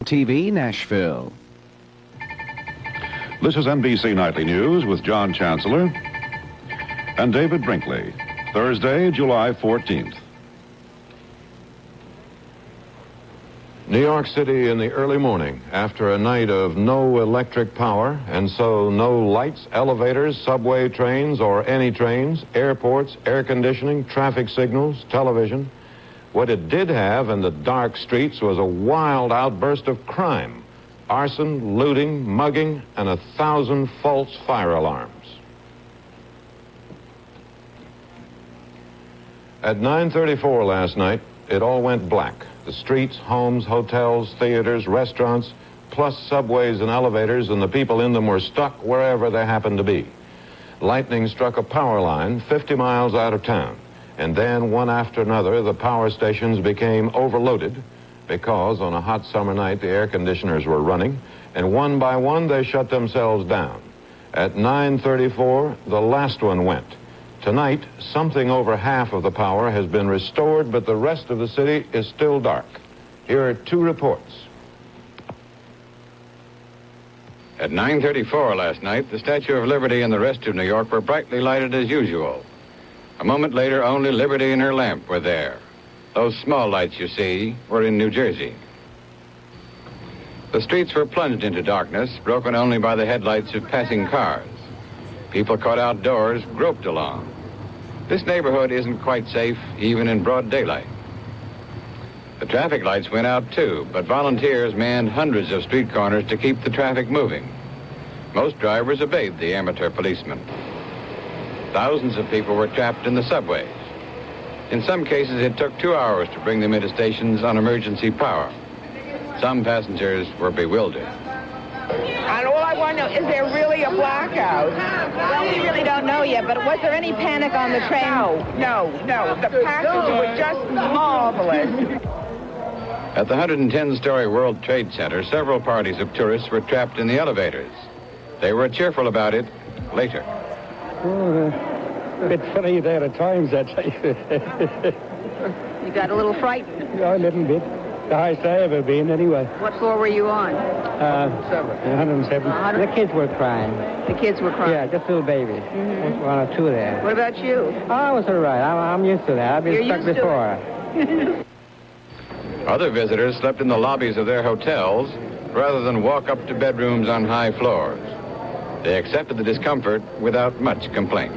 TV, Nashville. This is NBC Nightly News with John Chancellor and David Brinkley. Thursday, July 14th. New York City in the early morning after a night of no electric power, and so no lights, elevators, subway trains, or any trains, airports, air conditioning, traffic signals, television. What it did have in the dark streets was a wild outburst of crime, arson, looting, mugging, and 1,000 false fire alarms. At 9:34 last night, it all went black. The streets, homes, hotels, theaters, restaurants, plus subways and elevators, and the people in them were stuck wherever they happened to be. Lightning struck a power line 50 miles out of town, and then one after another, the power stations became overloaded because on a hot summer night, the air conditioners were running, and one by one, they shut themselves down. At 9:34, the last one went. Tonight, something over half of the power has been restored, but the rest of the city is still dark. Here are two reports. At 9:34 last night, the Statue of Liberty and the rest of New York were brightly lighted as usual. A moment later, only Liberty and her lamp were there. Those small lights you see were in New Jersey. The streets were plunged into darkness, broken only by the headlights of passing cars. People caught outdoors groped along. This neighborhood isn't quite safe, even in broad daylight. The traffic lights went out too, but volunteers manned hundreds of street corners to keep the traffic moving. Most drivers obeyed the amateur policemen. Thousands of people were trapped in the subways. In some cases, it took 2 hours to bring them into stations on emergency power. Some passengers were bewildered. And all I want to know, is there really a blackout? Well, we really don't know yet, but was there any panic on the train? No. The passengers were just marvelous. At the 110-story World Trade Center, several parties of tourists were trapped in the elevators. They were cheerful about it later. Oh, a bit funny there at times, I'd say. You got a little frightened? Yeah, a little bit. The highest I ever been, anyway. What floor were you on? 107. The kids were crying. The kids were crying? Yeah, just little babies. Mm-hmm. One or two there. What about you? Oh, I was all right. I'm used to that. I've been stuck before. Other visitors slept in the lobbies of their hotels rather than walk up to bedrooms on high floors. They accepted the discomfort without much complaint.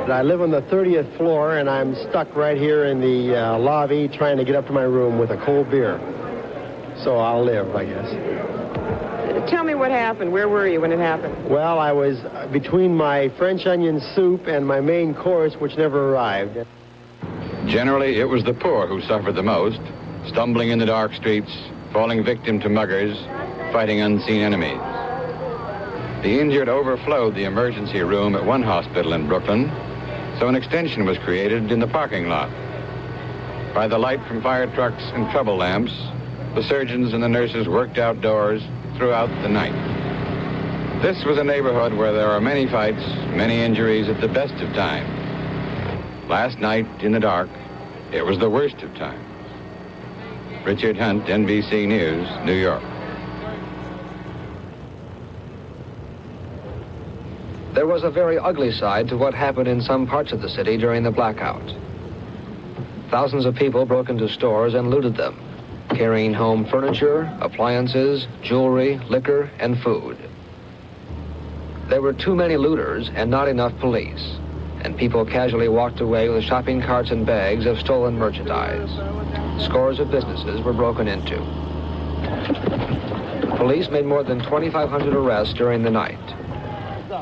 I live on the 30th floor, and I'm stuck right here in the lobby trying to get up to my room with a cold beer. So I'll live, I guess. Tell me what happened. Where were you when it happened? Well, I was between my French onion soup and my main course, which never arrived. Generally, it was the poor who suffered the most, stumbling in the dark streets, falling victim to muggers, fighting unseen enemies. The injured overflowed the emergency room at one hospital in Brooklyn, so an extension was created in the parking lot. By the light from fire trucks and trouble lamps, the surgeons and the nurses worked outdoors throughout the night. This was a neighborhood where there are many fights, many injuries at the best of times. Last night, in the dark, it was the worst of times. Richard Hunt, NBC News, New York. There was a very ugly side to what happened in some parts of the city during the blackout. Thousands of people broke into stores and looted them, carrying home furniture, appliances, jewelry, liquor, and food. There were too many looters and not enough police, and people casually walked away with shopping carts and bags of stolen merchandise. Scores of businesses were broken into. Police made more than 2,500 arrests during the night,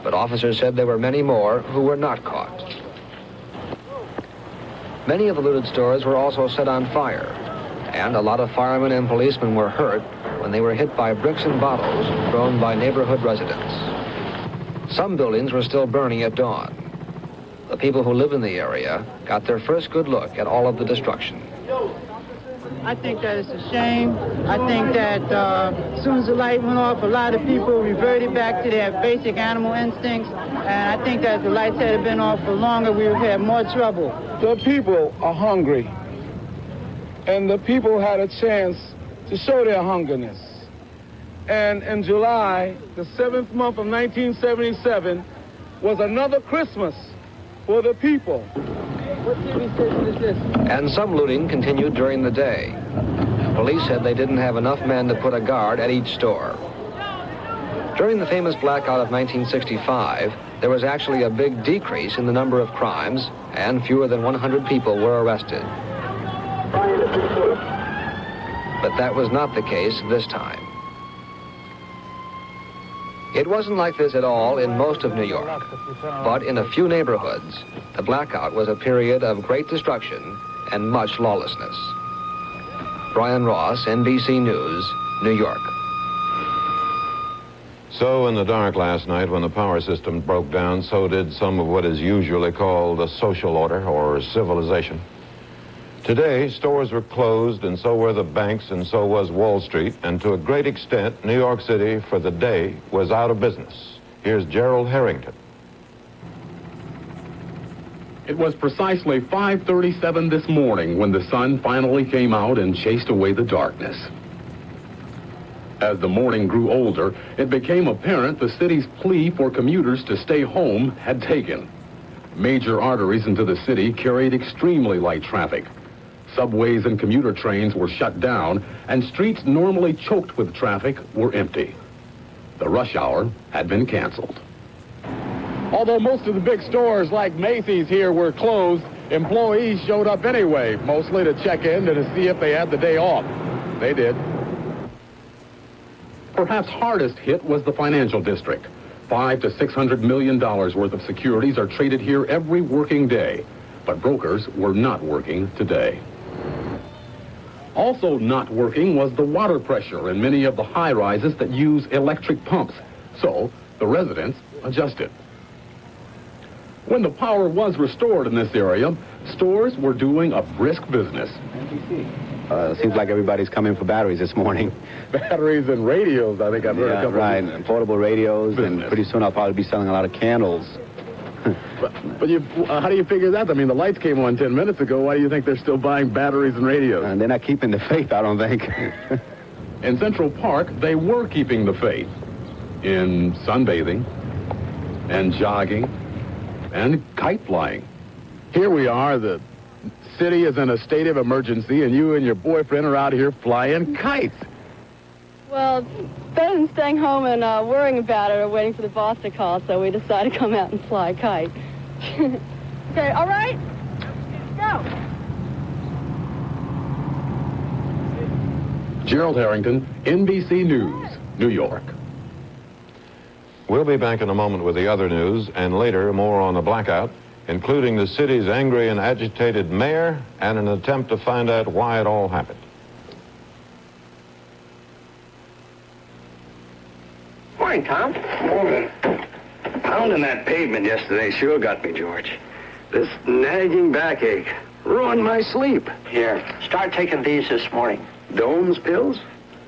but officers said there were many more who were not caught. Many of the looted stores were also set on fire, and a lot of firemen and policemen were hurt when they were hit by bricks and bottles thrown by neighborhood residents. Some buildings were still burning at dawn. The people who live in the area got their first good look at all of the destruction. I think that it's a shame. I think that as soon as the light went off, a lot of people reverted back to their basic animal instincts. And I think that if the lights had been off for longer, we would have more trouble. The people are hungry. And the people had a chance to show their hungerness. And in July, the 7th month of 1977, was another Christmas for the people. What TV station is this? And some looting continued during the day. Police said they didn't have enough men to put a guard at each store. During the famous blackout of 1965, there was actually a big decrease in the number of crimes, and fewer than 100 people were arrested. But that was not the case this time. It wasn't like this at all in most of New York, but in a few neighborhoods, the blackout was a period of great destruction and much lawlessness. Brian Ross, NBC News, New York. So in the dark last night, when the power system broke down, so did some of what is usually called the social order or civilization. Today, stores were closed, and so were the banks, and so was Wall Street, and to a great extent, New York City, for the day, was out of business. Here's Gerald Harrington. It was precisely 5:37 this morning when the sun finally came out and chased away the darkness. As the morning grew older, it became apparent the city's plea for commuters to stay home had taken. Major arteries into the city carried extremely light traffic. Subways and commuter trains were shut down, and streets normally choked with traffic were empty. The rush hour had been canceled. Although most of the big stores like Macy's here were closed, employees showed up anyway, mostly to check in and to see if they had the day off. They did. Perhaps hardest hit was the financial district. $500 to $600 million worth of securities are traded here every working day, but brokers were not working today. Also not working was the water pressure in many of the high-rises that use electric pumps, so the residents adjusted. When the power was restored in this area, stores were doing a brisk business. Seems like everybody's coming for batteries this morning. Batteries and radios, I think I've heard a couple right, of and portable radios, and pretty soon I'll probably be selling a lot of candles. But how do you figure that? I mean, the lights came on 10 minutes ago. Why do you think they're still buying batteries and radios? And they're not keeping the faith, I don't think. In Central Park, they were keeping the faith in sunbathing and jogging and kite flying. Here we are, the city is in a state of emergency, and you and your boyfriend are out here flying kites. Well, better than staying home and worrying about it or waiting for the boss to call, so we decided to come out and fly a kite. Okay, all right? Go. Gerald Harrington, NBC News, New York. We'll be back in a moment with the other news, and later more on the blackout, including the city's angry and agitated mayor and an attempt to find out why it all happened. Morning, Tom. Morning. Pounding that pavement yesterday sure got me, George. This nagging backache ruined my sleep. Here, start taking these this morning. Dome's pills?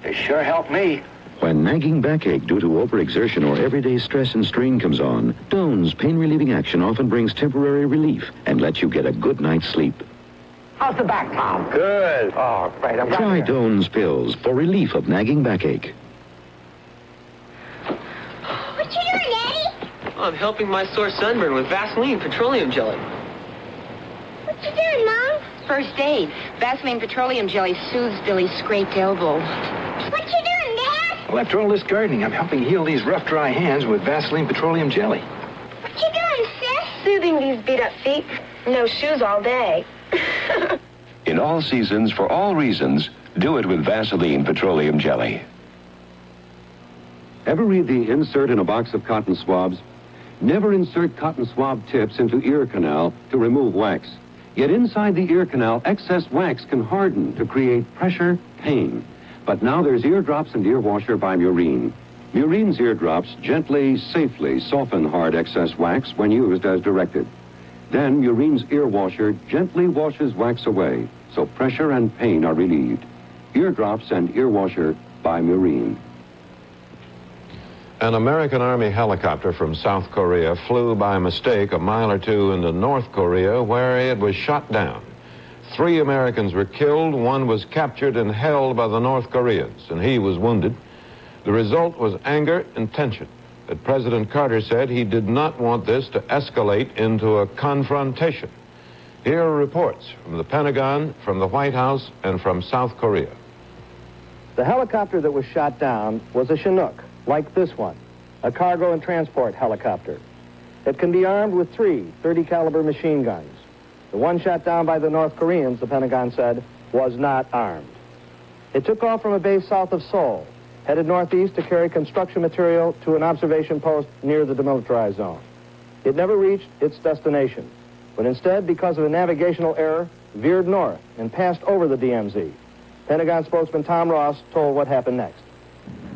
They sure help me. When nagging backache due to overexertion or everyday stress and strain comes on, Doan's pain-relieving action often brings temporary relief and lets you get a good night's sleep. How's the back, Tom? Good. Oh, great. Try Doan's pills for relief of nagging backache. What you doing, Daddy? Oh, I'm helping my sore sunburn with Vaseline petroleum jelly. What you doing, Mom? First aid. Vaseline petroleum jelly soothes Billy's scraped elbow. What you doing, Dad? Well, after all this gardening, I'm helping heal these rough, dry hands with Vaseline petroleum jelly. What you doing, Sis? Soothing these beat-up feet. No shoes all day. In all seasons, for all reasons, do it with Vaseline petroleum jelly. Ever read the insert in a box of cotton swabs? Never insert cotton swab tips into ear canal to remove wax. Yet inside the ear canal, excess wax can harden to create pressure, pain. But now there's eardrops and ear washer by Murine. Murine's eardrops gently, safely soften hard excess wax when used as directed. Then Murine's ear washer gently washes wax away, so pressure and pain are relieved. Eardrops and ear washer by Murine. An American Army helicopter from South Korea flew by mistake a mile or two into North Korea, where it was shot down. 3 Americans were killed, 1 was captured and held by the North Koreans, and he was wounded. The result was anger and tension. But President Carter said he did not want this to escalate into a confrontation. Here are reports from the Pentagon, from the White House, and from South Korea. The helicopter that was shot down was a Chinook, like this one, a cargo and transport helicopter. It can be armed with 3 .30-caliber machine guns. The one shot down by the North Koreans, the Pentagon said, was not armed. It took off from a base south of Seoul, headed northeast to carry construction material to an observation post near the demilitarized zone. It never reached its destination, but instead, because of a navigational error, veered north and passed over the DMZ. Pentagon spokesman Tom Ross told what happened next.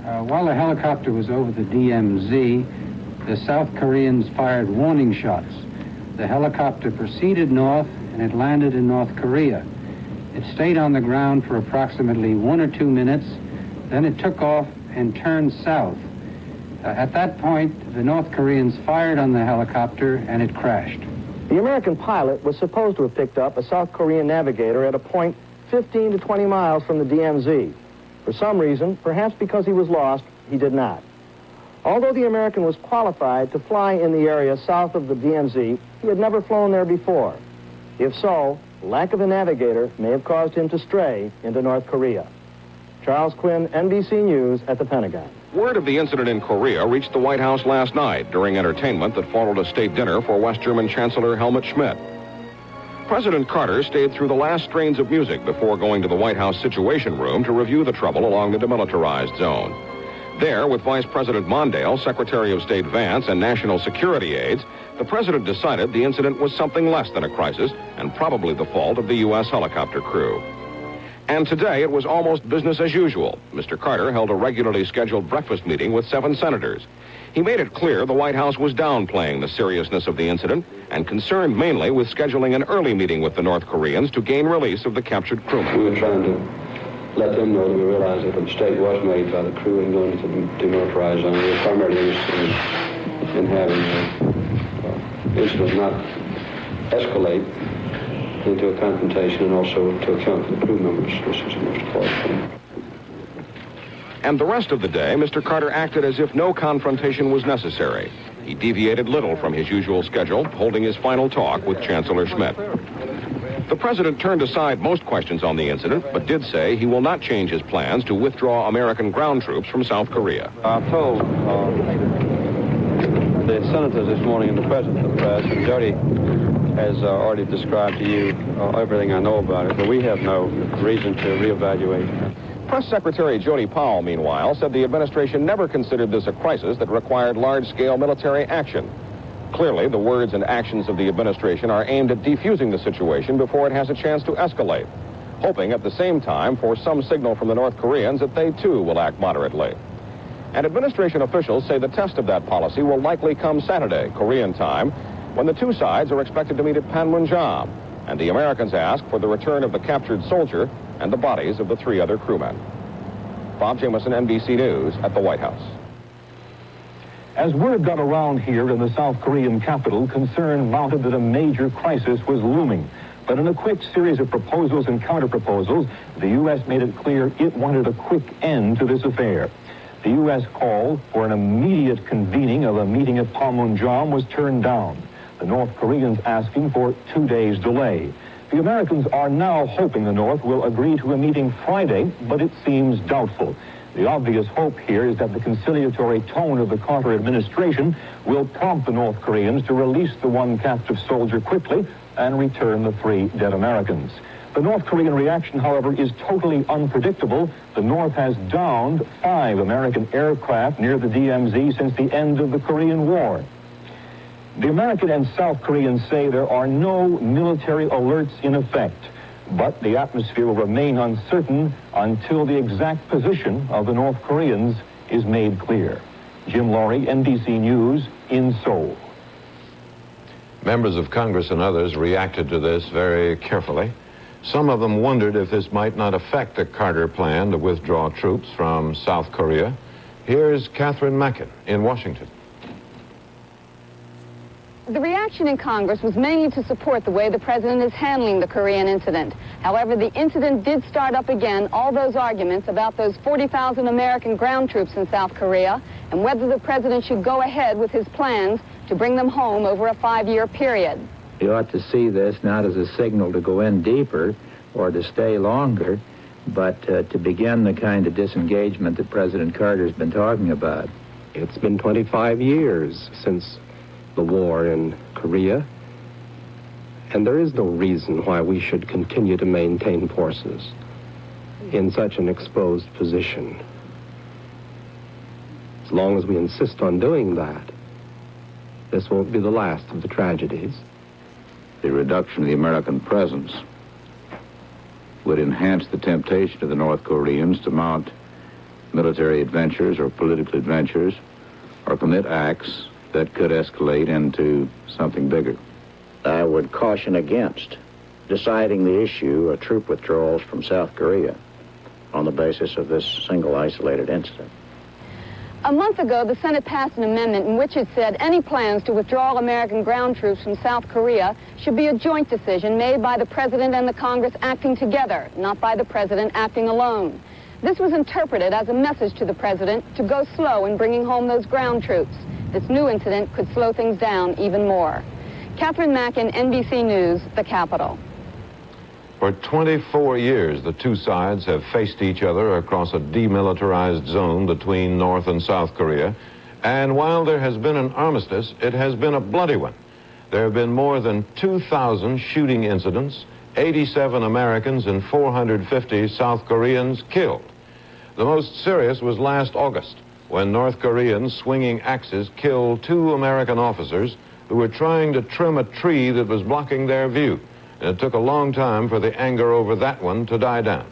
While the helicopter was over the DMZ, the South Koreans fired warning shots. The helicopter proceeded north and it landed in North Korea. It stayed on the ground for approximately 1 or 2 minutes. Then it took off and turned south. At that point, the North Koreans fired on the helicopter and it crashed. The American pilot was supposed to have picked up a South Korean navigator at a point 15 to 20 miles from the DMZ. For some reason, perhaps because he was lost, he did not. Although the American was qualified to fly in the area south of the DMZ, he had never flown there before. If so, lack of a navigator may have caused him to stray into North Korea. Charles Quinn, NBC News at the Pentagon. Word of the incident in Korea reached the White House last night during entertainment that followed a state dinner for West German Chancellor Helmut Schmidt. President Carter stayed through the last strains of music before going to the White House Situation Room to review the trouble along the demilitarized zone. There, with Vice President Mondale, Secretary of State Vance, and national security aides, the president decided the incident was something less than a crisis and probably the fault of the U.S. helicopter crew. And today, it was almost business as usual. Mr. Carter held a regularly scheduled breakfast meeting with 7 senators. He made it clear the White House was downplaying the seriousness of the incident and concerned mainly with scheduling an early meeting with the North Koreans to gain release of the captured crewmen. We were trying to let them know that we realized that a mistake was made by the crew in going to the demilitarized zone. We were primarily interested in having the incident not escalate into a confrontation and also to account for the crew members, which is the most important thing. And the rest of the day, Mr. Carter acted as if no confrontation was necessary. He deviated little from his usual schedule, holding his final talk with Chancellor Schmidt. The president turned aside most questions on the incident, but did say he will not change his plans to withdraw American ground troops from South Korea. I told the senators this morning in the presence of the press, and Jody has already described to you everything I know about it, but we have no reason to reevaluate. Press Secretary Jody Powell, meanwhile, said the administration never considered this a crisis that required large-scale military action. Clearly, the words and actions of the administration are aimed at defusing the situation before it has a chance to escalate, hoping at the same time for some signal from the North Koreans that they, too, will act moderately. And administration officials say the test of that policy will likely come Saturday, Korean time, when the 2 sides are expected to meet at Panmunjom, and the Americans ask for the return of the captured soldier and the bodies of the 3 other crewmen. Bob Jameson, NBC News, at the White House. As word got around here in the South Korean capital, concern mounted that a major crisis was looming. But in a quick series of proposals and counter-proposals, the U.S. made it clear it wanted a quick end to this affair. The U.S. call for an immediate convening of a meeting at Panmunjom was turned down. The North Koreans asking for 2 days delay. The Americans are now hoping the North will agree to a meeting Friday, but it seems doubtful. The obvious hope here is that the conciliatory tone of the Carter administration will prompt the North Koreans to release the 1 captive soldier quickly and return the 3 dead Americans. The North Korean reaction, however, is totally unpredictable. The North has downed 5 American aircraft near the DMZ since the end of the Korean War. The American and South Koreans say there are no military alerts in effect, but the atmosphere will remain uncertain until the exact position of the North Koreans is made clear. Jim Laurie, NBC News, in Seoul. Members of Congress and others reacted to this very carefully. Some of them wondered if this might not affect the Carter plan to withdraw troops from South Korea. Here's Catherine Mackin in Washington. The reaction in Congress was mainly to support the way the president is handling the Korean incident. However, the incident did start up again all those arguments about those 40,000 American ground troops in South Korea and whether the president should go ahead with his plans to bring them home over a 5-year period. You ought to see this not as a signal to go in deeper or to stay longer, but to begin the kind of disengagement that President Carter's been talking about. It's been 25 years since the war in Korea, and there is no reason why we should continue to maintain forces in such an exposed position. As long as we insist on doing that, this won't be the last of the tragedies. The reduction of the American presence would enhance the temptation of the North Koreans to mount military adventures or political adventures or commit acts that could escalate into something bigger. I would caution against deciding the issue of troop withdrawals from South Korea on the basis of this single isolated incident. A month ago, the Senate passed an amendment in which it said any plans to withdraw American ground troops from South Korea should be a joint decision made by the president and the Congress acting together, not by the president acting alone. This was interpreted as a message to the president to go slow in bringing home those ground troops. This new incident could slow things down even more. Catherine Mackin, NBC News, the Capitol. For 24 years, the two sides have faced each other across a demilitarized zone between North and South Korea. And while there has been an armistice, it has been a bloody one. There have been more than 2,000 shooting incidents, 87 Americans and 450 South Koreans killed. The most serious was last August, when North Koreans swinging axes killed 2 American officers who were trying to trim a tree that was blocking their view. And it took a long time for the anger over that one to die down.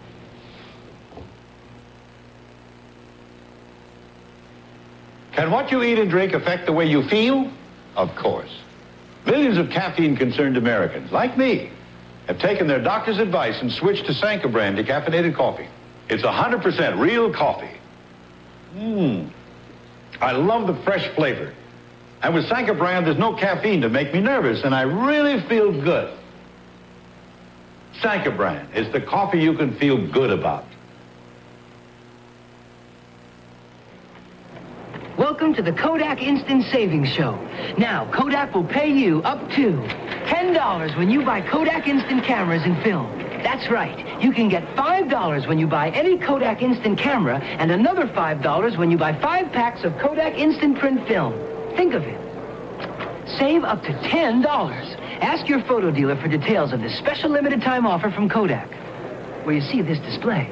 Can what you eat and drink affect the way you feel? Of course. Millions of caffeine-concerned Americans, like me, have taken their doctor's advice and switched to Sanka brand decaffeinated coffee. It's 100% real coffee. I love the fresh flavor. And with Sanka brand, there's no caffeine to make me nervous, and I really feel good. Sanka brand is the coffee you can feel good about. Welcome to the Kodak Instant Savings Show. Now, Kodak will pay you up to $10 when you buy Kodak Instant cameras and film. That's right. You can get $5 when you buy any Kodak Instant camera and another $5 when you buy 5 packs of Kodak Instant Print film. Think of it. Save up to $10. Ask your photo dealer for details of this special limited time offer from Kodak, where you see this display.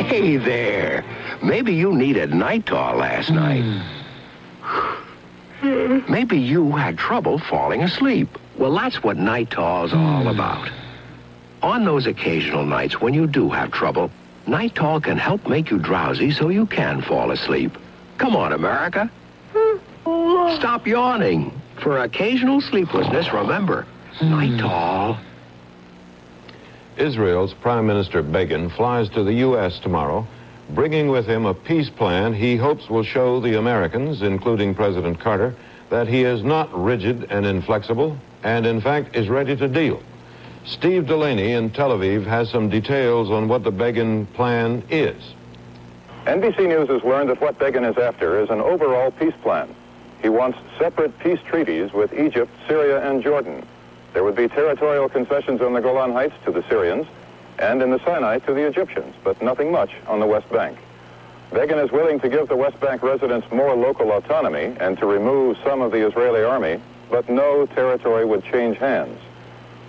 Hey there. Maybe you needed Nitol last night. Maybe you had trouble falling asleep. Well, that's what Nitol's all about. On those occasional nights when you do have trouble, Nitol can help make you drowsy so you can fall asleep. Come on, America. Stop yawning. For occasional sleeplessness, remember, Nitol. Israel's Prime Minister Begin flies to the U.S. tomorrow, bringing with him a peace plan he hopes will show the Americans, including President Carter, that he is not rigid and inflexible, and in fact is ready to deal. Steve Delaney in Tel Aviv has some details on what the Begin plan is. NBC News has learned that what Begin is after is an overall peace plan. He wants separate peace treaties with Egypt, Syria, and Jordan. There would be territorial concessions on the Golan Heights to the Syrians and in the Sinai to the Egyptians, but nothing much on the West Bank. Begin is willing to give the West Bank residents more local autonomy and to remove some of the Israeli army, but no territory would change hands.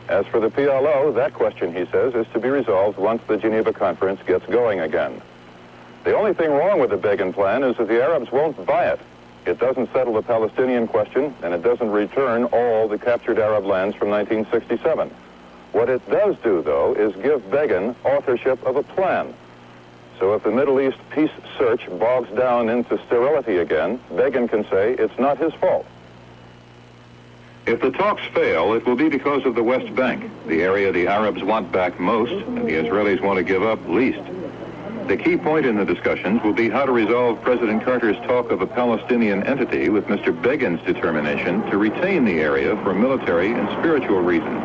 As for the PLO, that question, he says, is to be resolved once the Geneva Conference gets going again. The only thing wrong with the Begin plan is that the Arabs won't buy it. It doesn't settle the Palestinian question, and it doesn't return all the captured Arab lands from 1967. What it does do, though, is give Begin authorship of a plan. So if the Middle East peace search bogs down into sterility again, Begin can say it's not his fault. If the talks fail, it will be because of the West Bank, the area the Arabs want back most and the Israelis want to give up least. The key point in the discussions will be how to resolve President Carter's talk of a Palestinian entity with Mr. Begin's determination to retain the area for military and spiritual reasons.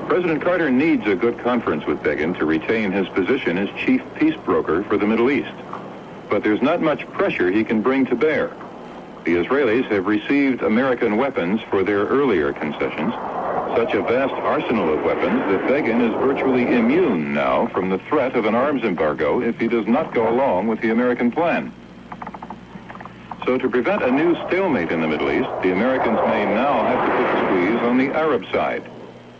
President Carter needs a good conference with Begin to retain his position as chief peace broker for the Middle East. But there's not much pressure he can bring to bear. The Israelis have received American weapons for their earlier concessions, such a vast arsenal of weapons that Begin is virtually immune now from the threat of an arms embargo if he does not go along with the American plan. So to prevent a new stalemate in the Middle East, the Americans may now have to put the squeeze on the Arab side.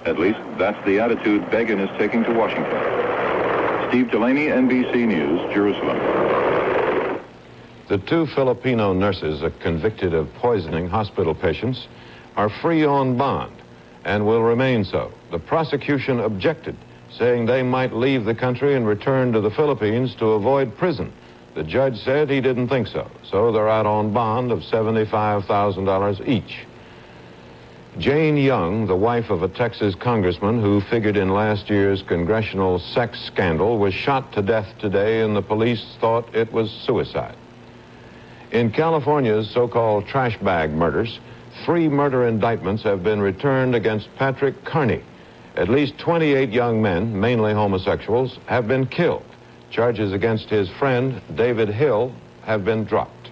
At least that's the attitude Begin is taking to Washington. Steve Delaney, NBC News, Jerusalem. The 2 Filipino nurses convicted of poisoning hospital patients are free on bond and will remain so. The prosecution objected, saying they might leave the country and return to the Philippines to avoid prison. The judge said he didn't think so, so they're out on bond of $75,000 each. Jane Young, the wife of a Texas congressman who figured in last year's congressional sex scandal, was shot to death today, and the police thought it was suicide. In California's so-called trash bag murders, 3 murder indictments have been returned against Patrick Carney. At least 28 young men, mainly homosexuals, have been killed. Charges against his friend, David Hill, have been dropped.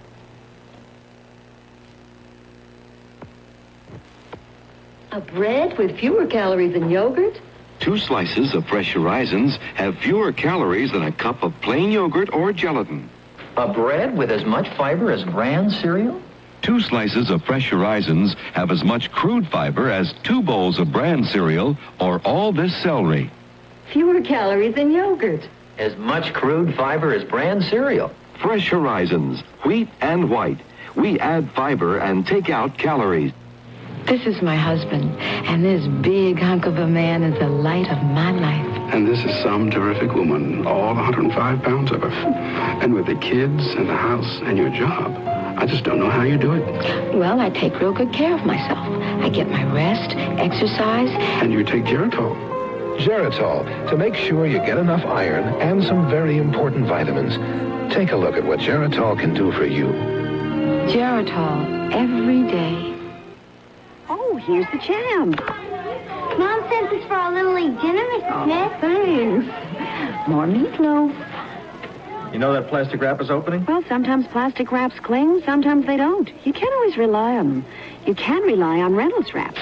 A bread with fewer calories than yogurt? 2 slices of Fresh Horizons have fewer calories than a cup of plain yogurt or gelatin. A bread with as much fiber as bran cereal? 2 slices of Fresh Horizons have as much crude fiber as 2 bowls of bran cereal or all this celery. Fewer calories than yogurt. As much crude fiber as bran cereal. Fresh Horizons, wheat and white. We add fiber and take out calories. This is my husband, and this big hunk of a man is the light of my life. And this is some terrific woman, all 105 pounds of her. And with the kids and the house and your job, I just don't know how you do it. Well, I take real good care of myself. I get my rest, exercise. And you take Geritol. Geritol, to make sure you get enough iron and some very important vitamins. Take a look at what Geritol can do for you. Geritol, every day. Oh, here's the jam. Mom sent this for our Little League dinner, Mrs. Smith. Thanks. More meatloaf. You know that plastic wrap is opening? Well, sometimes plastic wraps cling, sometimes they don't. You can't always rely on them. You can rely on Reynolds wrap.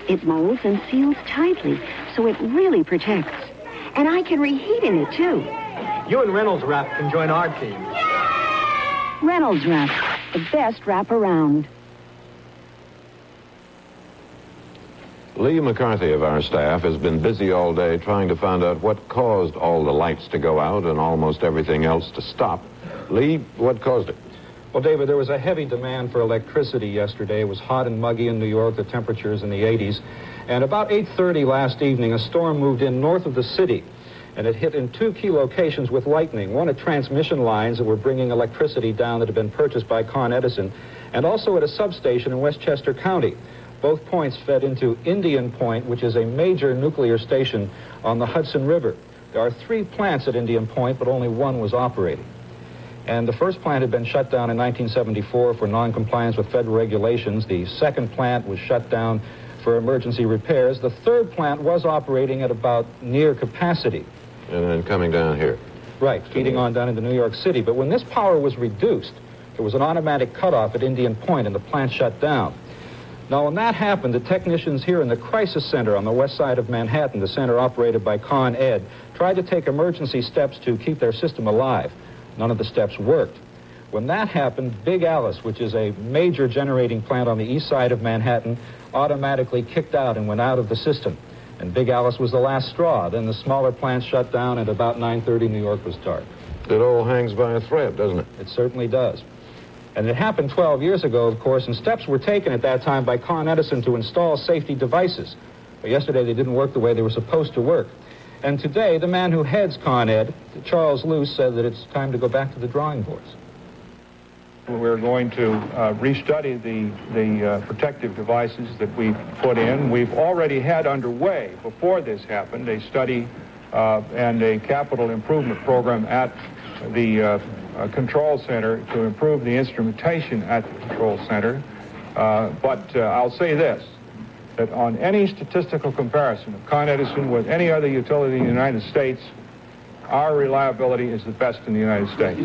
It molds and seals tightly, so it really protects. And I can reheat in it, too. You and Reynolds wrap can join our team. Reynolds wrap, the best wrap around. Lee McCarthy of our staff has been busy all day trying to find out what caused all the lights to go out and almost everything else to stop. Lee, what caused it? Well, David, there was a heavy demand for electricity yesterday. It was hot and muggy in New York, the temperatures in the 80s. And about 8:30 last evening, a storm moved in north of the city. And it hit in 2 key locations with lightning. One at transmission lines that were bringing electricity down that had been purchased by Con Edison, and also at a substation in Westchester County. Both points fed into Indian Point, which is a major nuclear station on the Hudson River. There are 3 plants at Indian Point, but only 1 was operating. And the first plant had been shut down in 1974 for non-compliance with federal regulations. The second plant was shut down for emergency repairs. The third plant was operating at about near capacity. And then coming down here. Right, feeding on down into New York City. But when this power was reduced, there was an automatic cutoff at Indian Point, and the plant shut down. Now, when that happened, the technicians here in the crisis center on the west side of Manhattan, the center operated by Con Ed, tried to take emergency steps to keep their system alive. None of the steps worked. When that happened, Big Alice, which is a major generating plant on the east side of Manhattan, automatically kicked out and went out of the system. And Big Alice was the last straw. Then the smaller plants shut down, and about 9:30, New York was dark. It all hangs by a thread, doesn't it? It certainly does. And it happened 12 years ago, of course, and steps were taken at that time by Con Edison to install safety devices. But yesterday they didn't work the way they were supposed to work. And today, the man who heads Con Ed, Charles Luce, said that it's time to go back to the drawing boards. We're going to restudy the protective devices that we've put in. We've already had underway, before this happened, a study and a capital improvement program at the control center to improve the instrumentation at the control center. But I'll say this, that on any statistical comparison of Con Edison with any other utility in the United States, our reliability is the best in the United States.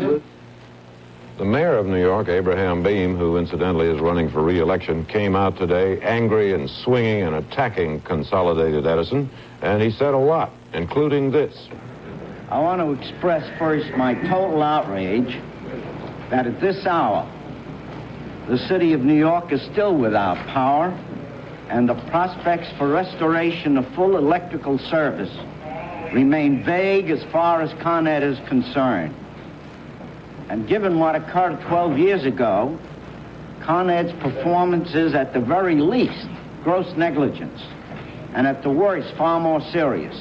The mayor of New York, Abraham Beame, who incidentally is running for re-election, came out today angry and swinging and attacking Consolidated Edison, and he said a lot, including this. I want to express first my total outrage that at this hour, the city of New York is still without power, and the prospects for restoration of full electrical service remain vague as far as Con Ed is concerned. And given what occurred 12 years ago, Con Ed's performance is at the very least gross negligence, and at the worst far more serious.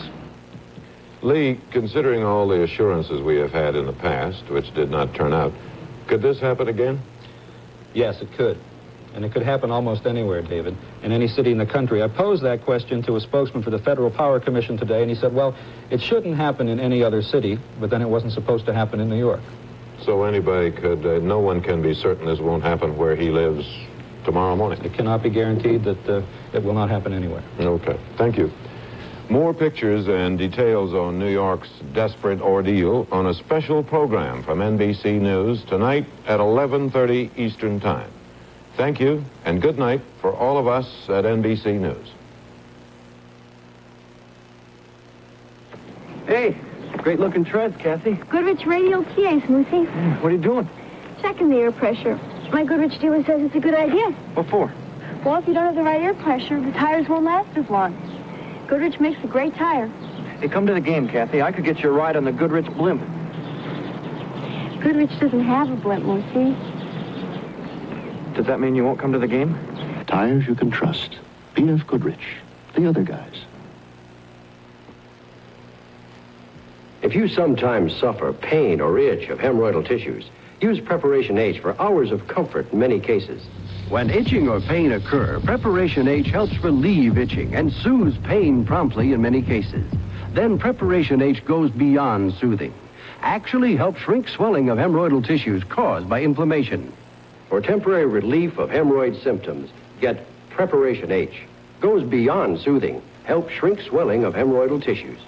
Lee, considering all the assurances we have had in the past, which did not turn out, could this happen again? Yes, it could. And it could happen almost anywhere, David, in any city in the country. I posed that question to a spokesman for the Federal Power Commission today, and he said, well, it shouldn't happen in any other city, but then it wasn't supposed to happen in New York. So anybody could, no one can be certain this won't happen where he lives tomorrow morning. It cannot be guaranteed that it will not happen anywhere. Okay, thank you. More pictures and details on New York's desperate ordeal on a special program from NBC News tonight at 11:30 Eastern Time. Thank you, and good night for all of us at NBC News. Hey, great-looking treads, Kathy. Goodrich radial TA, Smoothy. What are you doing? Checking the air pressure. My Goodrich dealer says it's a good idea. What for? Well, if you don't have the right air pressure, the tires won't last as long. Goodrich makes a great tire. Hey, come to the game, Kathy. I could get you a ride on the Goodrich blimp. Goodrich doesn't have a blimp, Moosey. Does that mean you won't come to the game? Tires you can trust. B.F. Goodrich. The other guys. If you sometimes suffer pain or itch of hemorrhoidal tissues, use Preparation H for hours of comfort in many cases. When itching or pain occur, Preparation H helps relieve itching and soothes pain promptly in many cases. Then Preparation H goes beyond soothing. Actually helps shrink swelling of hemorrhoidal tissues caused by inflammation. For temporary relief of hemorrhoid symptoms, get Preparation H. Goes beyond soothing, helps shrink swelling of hemorrhoidal tissues.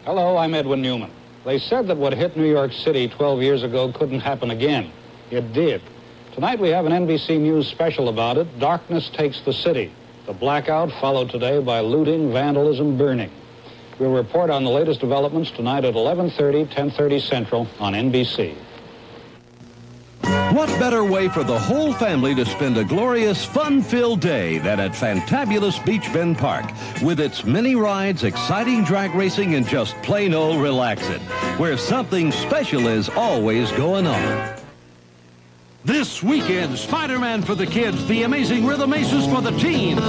Hello, I'm Edwin Newman. They said that what hit New York City 12 years ago couldn't happen again. It did. Tonight we have an NBC News special about it. Darkness takes the city. The blackout followed today by looting, vandalism, burning. We'll report on the latest developments tonight at 11:30, 10:30 Central on NBC. What better way for the whole family to spend a glorious, fun-filled day than at Fantabulous Beach Bend Park, with its many rides, exciting drag racing, and just plain old relaxing, where something special is always going on. This weekend, Spider-Man for the kids, The Amazing Rhythm Aces for the teens.